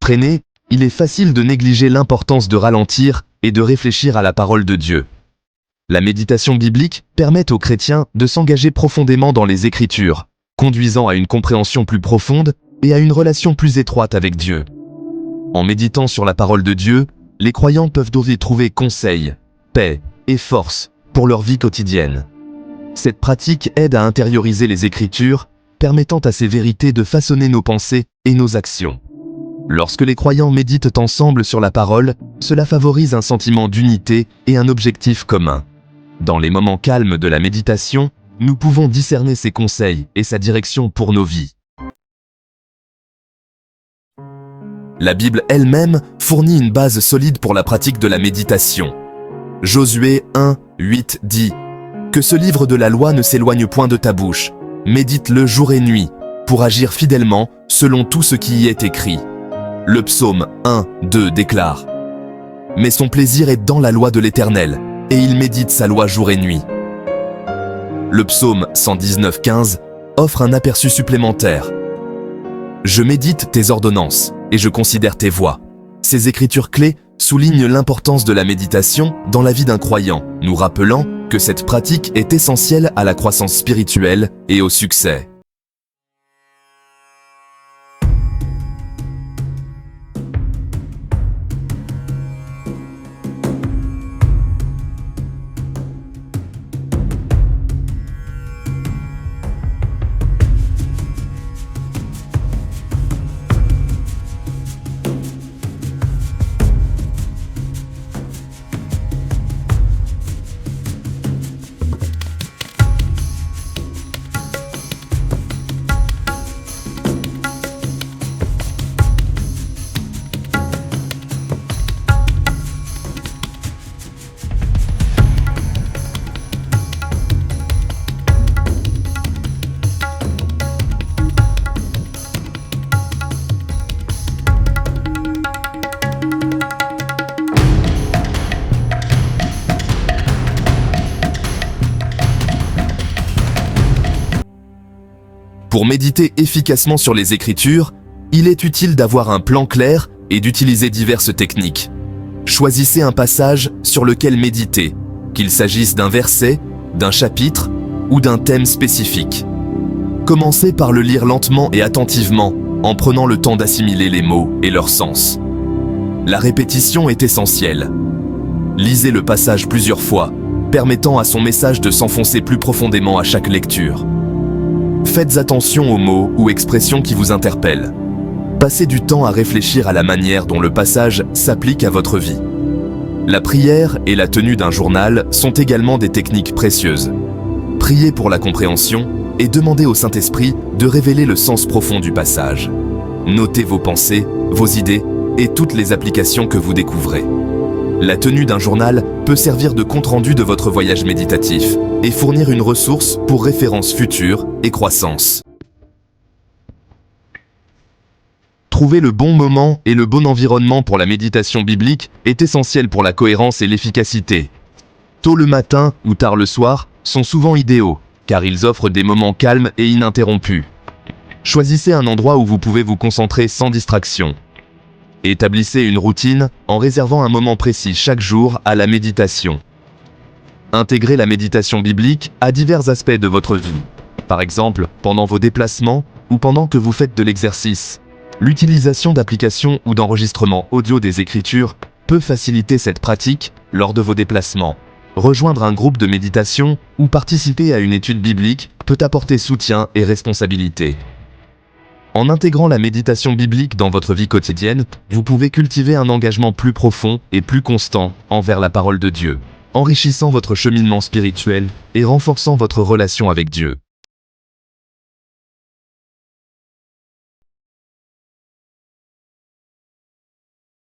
Freinés, il est facile de négliger l'importance de ralentir et de réfléchir à la parole de Dieu. La méditation biblique permet aux chrétiens de s'engager profondément dans les Écritures, conduisant à une compréhension plus profonde et à une relation plus étroite avec Dieu. En méditant sur la parole de Dieu, les croyants peuvent y trouver conseil, paix et force pour leur vie quotidienne. Cette pratique aide à intérioriser les Écritures, permettant à ces vérités de façonner nos pensées et nos actions. Lorsque les croyants méditent ensemble sur la parole, cela favorise un sentiment d'unité et un objectif commun. Dans les moments calmes de la méditation, nous pouvons discerner ses conseils et sa direction pour nos vies. La Bible elle-même fournit une base solide pour la pratique de la méditation. Josué 1, 8 dit « Que ce livre de la loi ne s'éloigne point de ta bouche, médite-le jour et nuit, pour agir fidèlement selon tout ce qui y est écrit. » Le psaume 1, 2 déclare « Mais son plaisir est dans la loi de l'Éternel, et il médite sa loi jour et nuit. » Le psaume 119, 15 offre un aperçu supplémentaire. « Je médite tes ordonnances, et je considère tes voies. » Ces écritures clés soulignent l'importance de la méditation dans la vie d'un croyant, nous rappelant que cette pratique est essentielle à la croissance spirituelle et au succès. Pour méditer efficacement sur les Écritures, il est utile d'avoir un plan clair et d'utiliser diverses techniques. Choisissez un passage sur lequel méditer, qu'il s'agisse d'un verset, d'un chapitre ou d'un thème spécifique. Commencez par le lire lentement et attentivement, en prenant le temps d'assimiler les mots et leur sens. La répétition est essentielle. Lisez le passage plusieurs fois, permettant à son message de s'enfoncer plus profondément à chaque lecture. Faites attention aux mots ou expressions qui vous interpellent. Passez du temps à réfléchir à la manière dont le passage s'applique à votre vie. La prière et la tenue d'un journal sont également des techniques précieuses. Priez pour la compréhension et demandez au Saint-Esprit de révéler le sens profond du passage. Notez vos pensées, vos idées et toutes les applications que vous découvrez. La tenue d'un journal peut servir de compte-rendu de votre voyage méditatif et fournir une ressource pour références futures et croissance. Trouver le bon moment et le bon environnement pour la méditation biblique est essentiel pour la cohérence et l'efficacité. Tôt le matin ou tard le soir sont souvent idéaux, car ils offrent des moments calmes et ininterrompus. Choisissez un endroit où vous pouvez vous concentrer sans distraction. Établissez une routine en réservant un moment précis chaque jour à la méditation. Intégrez la méditation biblique à divers aspects de votre vie. Par exemple, pendant vos déplacements ou pendant que vous faites de l'exercice. L'utilisation d'applications ou d'enregistrements audio des Écritures peut faciliter cette pratique lors de vos déplacements. Rejoindre un groupe de méditation ou participer à une étude biblique peut apporter soutien et responsabilité. En intégrant la méditation biblique dans votre vie quotidienne, vous pouvez cultiver un engagement plus profond et plus constant envers la parole de Dieu, enrichissant votre cheminement spirituel et renforçant votre relation avec Dieu.